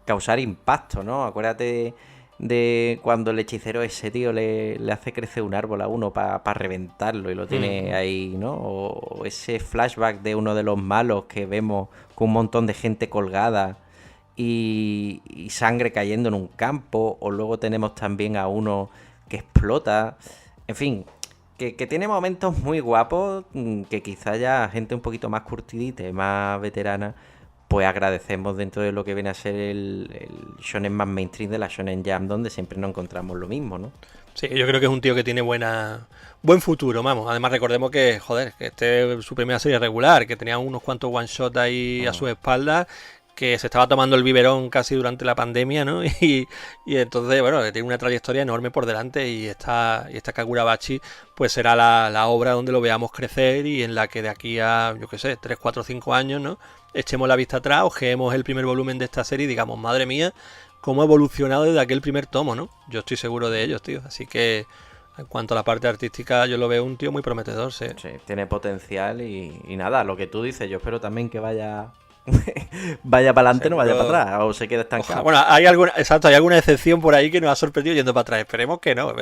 causar impacto, ¿no? Acuérdate de cuando el hechicero ese, tío, le hace crecer un árbol a uno para reventarlo y lo tiene ahí, ¿no? O ese flashback de uno de los malos que vemos con un montón de gente colgada y sangre cayendo en un campo, o luego tenemos también a uno que explota, en fin, que tiene momentos muy guapos que quizá ya gente un poquito más curtidita y más veterana pues agradecemos dentro de lo que viene a ser el shonen más mainstream de la Shonen Jump, donde siempre nos encontramos lo mismo, ¿no? Sí, yo creo que es un tío que tiene buen futuro, vamos. Además recordemos que, joder, que este es su primera serie regular, que tenía unos cuantos one shot ahí a su espalda, que se estaba tomando el biberón casi durante la pandemia, ¿no? Y entonces, bueno, tiene una trayectoria enorme por delante y esta Kagurabachi pues será la obra donde lo veamos crecer y en la que de aquí a, yo qué sé, 3, 4, 5 años, ¿no? Echemos la vista atrás, ojeemos el primer volumen de esta serie y digamos, madre mía, cómo ha evolucionado desde aquel primer tomo, ¿no? Yo estoy seguro de ellos, tío. Así que en cuanto a la parte artística, yo lo veo un tío muy prometedor, sí. Sí, tiene potencial y nada, lo que tú dices, yo espero también que vaya vaya para adelante, no vaya para atrás, o se quede estancado. Ojalá. Bueno, hay alguna excepción por ahí que nos ha sorprendido yendo para atrás. Esperemos que no.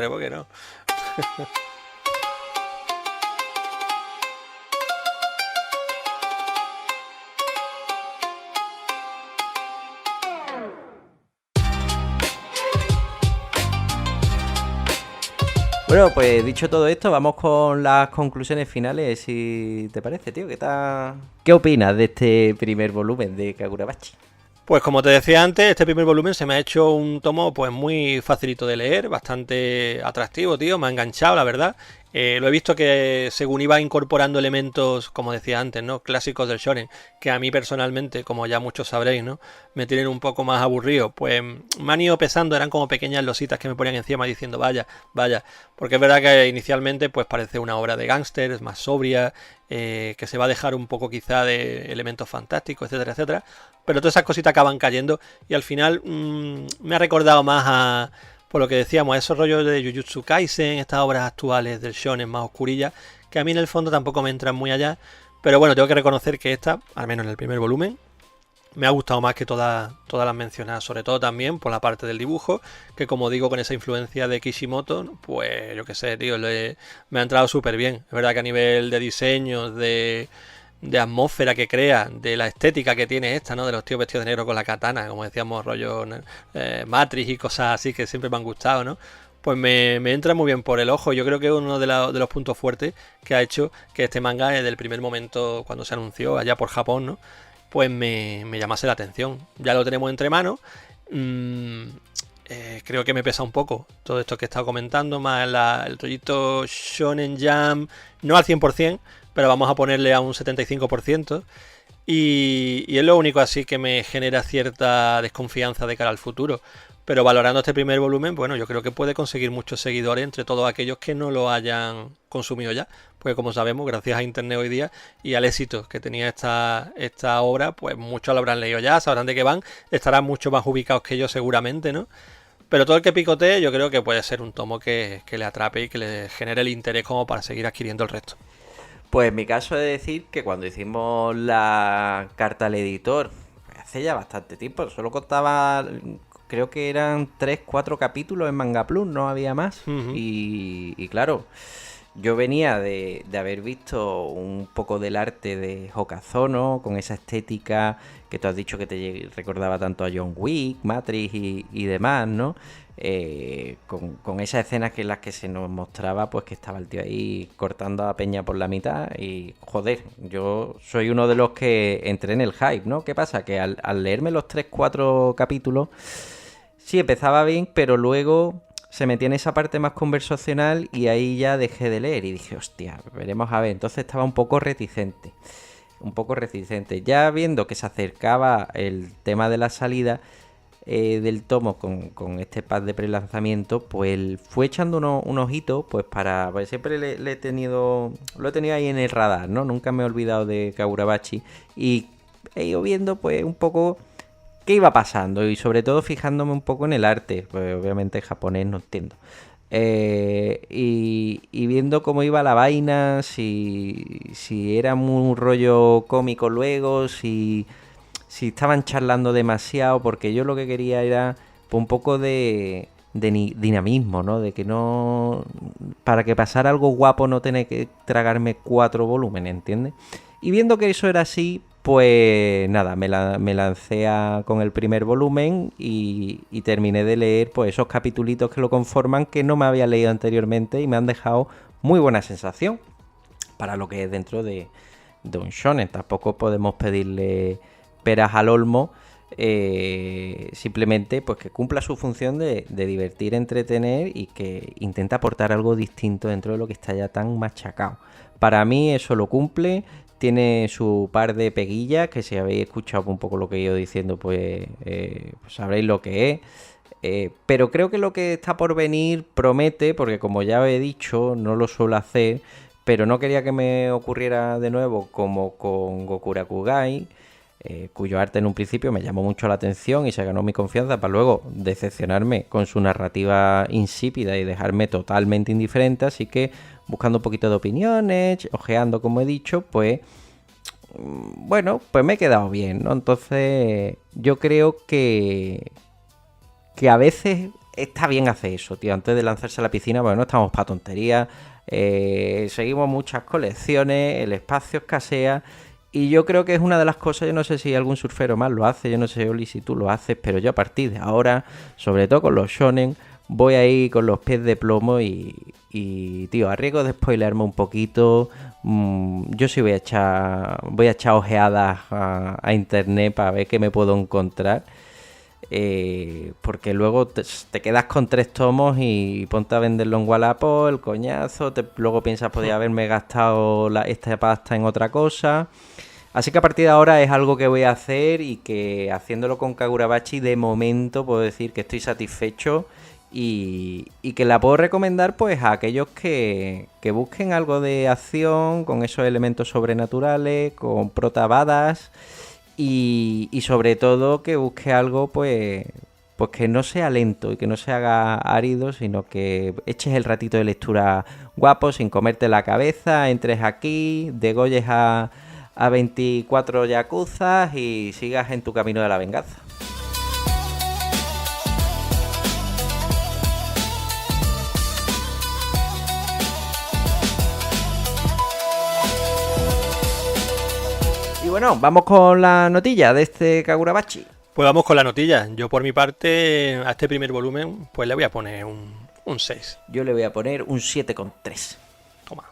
Bueno, pues dicho todo esto, vamos con las conclusiones finales, si te parece, tío. ¿Qué opinas de este primer volumen de Kagurabachi? Pues como te decía antes, este primer volumen se me ha hecho un tomo pues muy facilito de leer, bastante atractivo, tío, me ha enganchado, la verdad. Lo he visto que según iba incorporando elementos, como decía antes, ¿no? Clásicos del shonen, que a mí personalmente, como ya muchos sabréis, ¿no? Me tienen un poco más aburrido, pues me han ido pesando, eran como pequeñas lositas que me ponían encima diciendo vaya, porque es verdad que inicialmente pues parece una obra de gángsters, más sobria, que se va a dejar un poco quizá de elementos fantásticos, etcétera, etcétera, pero todas esas cositas acaban cayendo y al final me ha recordado más a, por lo que decíamos, a esos rollos de Jujutsu Kaisen, estas obras actuales del shonen más oscurillas, que a mí en el fondo tampoco me entran muy allá, pero bueno, tengo que reconocer que esta, al menos en el primer volumen, me ha gustado más que todas las mencionadas, sobre todo también por la parte del dibujo, que como digo, con esa influencia de Kishimoto, pues yo qué sé, tío, me ha entrado súper bien. Es verdad que a nivel de diseño, de atmósfera que crea, de la estética que tiene esta, ¿no? De los tíos vestidos de negro con la katana, como decíamos, rollo Matrix y cosas así que siempre me han gustado, ¿no? Pues me entra muy bien por el ojo. Yo creo que es uno de los puntos fuertes que ha hecho que este manga, desde el primer momento cuando se anunció allá por Japón, ¿no? Pues me llamase la atención. Ya lo tenemos entre manos. Creo que me pesa un poco todo esto que he estado comentando, más el rollito Shonen Jump, no al 100%, pero vamos a ponerle a un 75%. Y es lo único así que me genera cierta desconfianza de cara al futuro. Pero valorando este primer volumen, bueno, yo creo que puede conseguir muchos seguidores entre todos aquellos que no lo hayan consumido ya. Porque como sabemos, gracias a internet hoy día y al éxito que tenía esta obra, pues muchos lo habrán leído ya, sabrán de qué van, estarán mucho más ubicados que yo seguramente, ¿no? Pero todo el que picotee yo creo que puede ser un tomo que le atrape y que le genere el interés como para seguir adquiriendo el resto. Pues en mi caso he de decir que cuando hicimos la carta al editor, hace ya bastante tiempo, solo contaba, creo que eran 3, 4 capítulos en Manga Plus, no había más. Y claro, yo venía de haber visto un poco del arte de Hokazono, con esa estética que tú has dicho que te recordaba tanto a John Wick, Matrix y demás, ¿no? Con esas escenas en las que se nos mostraba pues que estaba el tío ahí cortando a Peña por la mitad y joder, yo soy uno de los que entré en el hype, ¿no? ¿Qué pasa? Que al leerme los 3, 4 capítulos sí empezaba bien, pero luego se metía en esa parte más conversacional y ahí ya dejé de leer y dije, hostia, veremos a ver. Entonces estaba un poco reticente. Ya viendo que se acercaba el tema de la salida del tomo con este pack de prelanzamiento, pues fue echando un ojito, pues pues siempre lo he tenido ahí en el radar, ¿no? Nunca me he olvidado de Kagurabachi y he ido viendo pues un poco qué iba pasando y sobre todo fijándome un poco en el arte, pues obviamente japonés no entiendo. Y viendo cómo iba la vaina, si era muy rollo cómico luego, si estaban charlando demasiado, porque yo lo que quería era un poco de dinamismo, ¿no? De que no... Para que pasara algo guapo no tener que tragarme 4 volúmenes, ¿entiendes? Y viendo que eso era así, pues nada, me lancé con el primer volumen y terminé de leer pues esos capitulitos que lo conforman que no me había leído anteriormente y me han dejado muy buena sensación para lo que es dentro de un shonen. Tampoco podemos pedirle peras al olmo, simplemente pues que cumpla su función de divertir, entretener y que intenta aportar algo distinto dentro de lo que está ya tan machacado. Para mí eso lo cumple. Tiene su par de peguillas que si habéis escuchado un poco lo que he ido diciendo pues sabréis lo que es. Pero creo que lo que está por venir promete, porque como ya he dicho, no lo suelo hacer, pero no quería que me ocurriera de nuevo como con Gokurakugai, cuyo arte en un principio me llamó mucho la atención y se ganó mi confianza para luego decepcionarme con su narrativa insípida y dejarme totalmente indiferente. Así que buscando un poquito de opiniones, ojeando como he dicho, pues bueno, pues me he quedado bien, ¿no? Entonces yo creo que a veces está bien hacer eso, tío. Antes de lanzarse a la piscina, bueno, no estamos para tonterías. Seguimos muchas colecciones, el espacio escasea. Y yo creo que es una de las cosas, yo no sé si algún surfero más lo hace, yo no sé, Oli, si tú lo haces, pero yo a partir de ahora, sobre todo con los shonen, voy a ir con los pies de plomo y tío, a riesgo de spoilearme un poquito, yo sí voy a echar ojeadas a internet para ver qué me puedo encontrar. Porque luego te quedas con 3 tomos y ponte a venderlo en Wallapop, el coñazo, luego piensas podría haberme gastado esta pasta en otra cosa. Así que a partir de ahora es algo que voy a hacer y que haciéndolo con Kagurabachi de momento puedo decir que estoy satisfecho y que la puedo recomendar pues a aquellos que busquen algo de acción con esos elementos sobrenaturales, con protabadas. Y sobre todo que busque algo pues que no sea lento y que no se haga árido, sino que eches el ratito de lectura guapo sin comerte la cabeza, entres aquí, degolles a 24 yakuzas y sigas en tu camino de la venganza. Y bueno, vamos con la notilla de este Kagurabachi. Pues vamos con la notilla. Yo por mi parte, a este primer volumen, pues le voy a poner un 6. Yo le voy a poner un 7,3. Toma.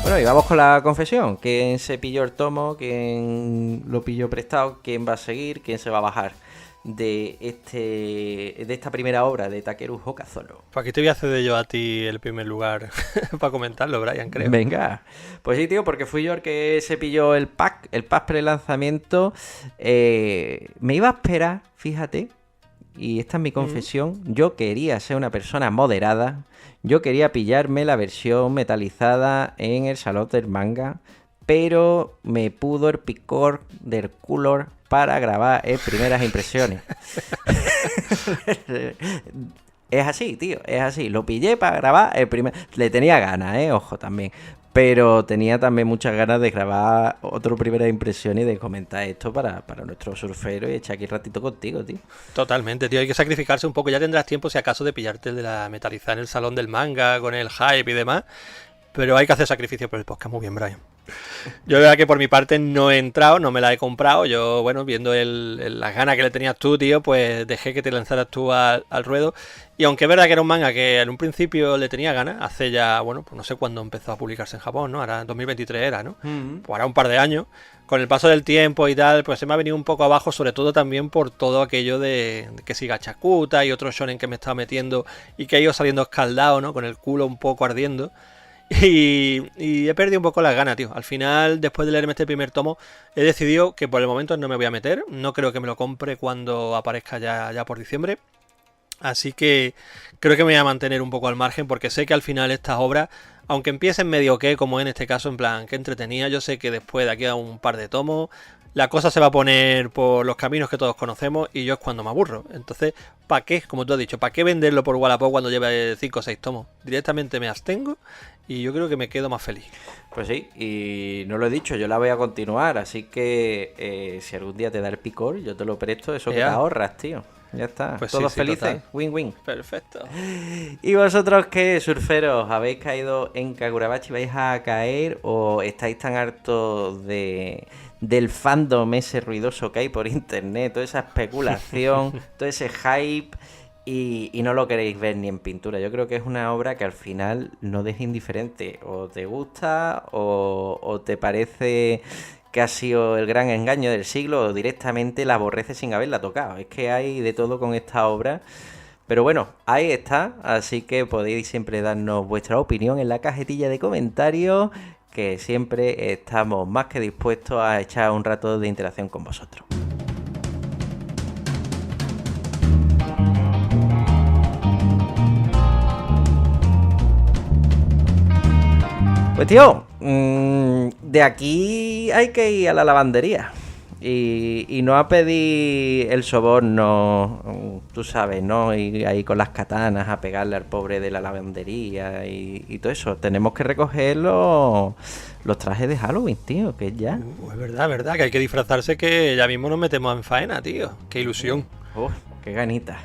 Bueno, y vamos con la confesión. ¿Quién se pilló el tomo? ¿Quién lo pilló prestado? ¿Quién va a seguir? ¿Quién se va a bajar de esta primera obra de Takeru Hokazono? Pues aquí te voy a ceder yo a ti el primer lugar para comentarlo, Brian, creo. Venga. Pues sí, tío, porque fui yo el que se pilló el pack pre-lanzamiento. Me iba a esperar, fíjate, y esta es mi confesión, yo quería ser una persona moderada, yo quería pillarme la versión metalizada en el Salón del Manga, pero me pudo el picor del color para grabar primeras impresiones. Es así, tío, es así. Lo pillé para grabar el primer... Le tenía ganas, ojo, también. Pero tenía también muchas ganas de grabar otro primera impresión y de comentar esto para nuestro surfero y echar aquí un ratito contigo, tío. Totalmente, tío, hay que sacrificarse un poco. Ya tendrás tiempo si acaso de pillarte el de la metalizada en el Salón del Manga, con el hype y demás. Pero hay que hacer sacrificio por el podcast. Muy bien, Brian. Yo verdad que por mi parte no he entrado, no me la he comprado. Yo, bueno, viendo las ganas que le tenías tú, tío, pues dejé que te lanzaras tú al ruedo. Y aunque es verdad que era un manga que en un principio le tenía ganas, hace ya, bueno, pues no sé cuándo empezó a publicarse en Japón, ¿no? Ahora en 2023 era, ¿no? Pues ahora un par de años. Con el paso del tiempo y tal, pues se me ha venido un poco abajo, sobre todo también por todo aquello de que siga Chakuta y otros shonen que me estaba metiendo y que he ido saliendo escaldado, ¿no? Con el culo un poco ardiendo. Y he perdido un poco las ganas, tío. Al final, después de leerme este primer tomo, he decidido que por el momento no me voy a meter. No creo que me lo compre cuando aparezca ya por diciembre. Así que creo que me voy a mantener un poco al margen, porque sé que al final estas obras, aunque empiecen medio que, como en este caso, en plan, que entretenía, yo sé que después de aquí a un par de tomos, la cosa se va a poner por los caminos que todos conocemos y yo es cuando me aburro. Entonces, ¿para qué? Como tú has dicho, ¿para qué venderlo por Wallapop cuando lleve 5 o 6 tomos? Directamente me abstengo y yo creo que me quedo más feliz. Pues sí, y no lo he dicho, yo la voy a continuar, así que si algún día te da el picor, yo te lo presto, eso que te ahorras, tío. Ya está, pues todos sí, felices, total. win-win. Perfecto. ¿Y vosotros qué, surferos? ¿Habéis caído en Kagurabachi? ¿Vais a caer o estáis tan hartos del fandom ese ruidoso que hay por internet? Toda esa especulación, todo ese hype y no lo queréis ver ni en pintura. Yo creo que es una obra que al final no deja indiferente. O te gusta o te parece que ha sido el gran engaño del siglo o directamente la aborreces sin haberla tocado. Es que hay de todo con esta obra. Pero bueno, ahí está, así que podéis siempre darnos vuestra opinión en la cajetilla de comentarios, que siempre estamos más que dispuestos a echar un rato de interacción con vosotros. Pues tío, de aquí hay que ir a la lavandería. Y no a pedir el soborno, tú sabes, ¿no? Y ahí con las katanas a pegarle al pobre de la lavandería y todo eso. Tenemos que recoger los trajes de Halloween, tío, que ya. Es verdad, que hay que disfrazarse, que ya mismo nos metemos en faena, tío. Qué ilusión. Qué ganitas.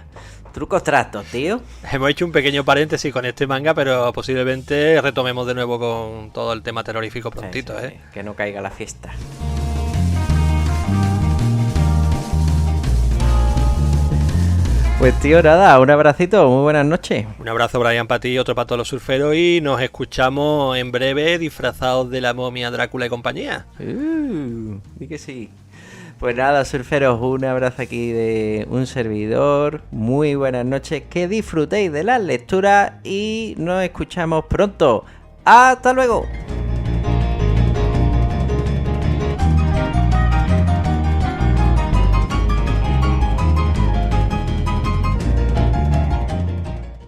Trucos trastos, tío. Hemos hecho un pequeño paréntesis con este manga, pero posiblemente retomemos de nuevo con todo el tema terrorífico prontito, sí. Que no caiga la fiesta. Pues tío, nada, un abracito, muy buenas noches. Un abrazo, Brian, para ti y otro para todos los surferos, y nos escuchamos en breve disfrazados de la momia, Drácula y compañía. Di que sí. Pues nada, surferos, un abrazo aquí de un servidor, muy buenas noches, que disfrutéis de las lecturas y nos escuchamos pronto. ¡Hasta luego!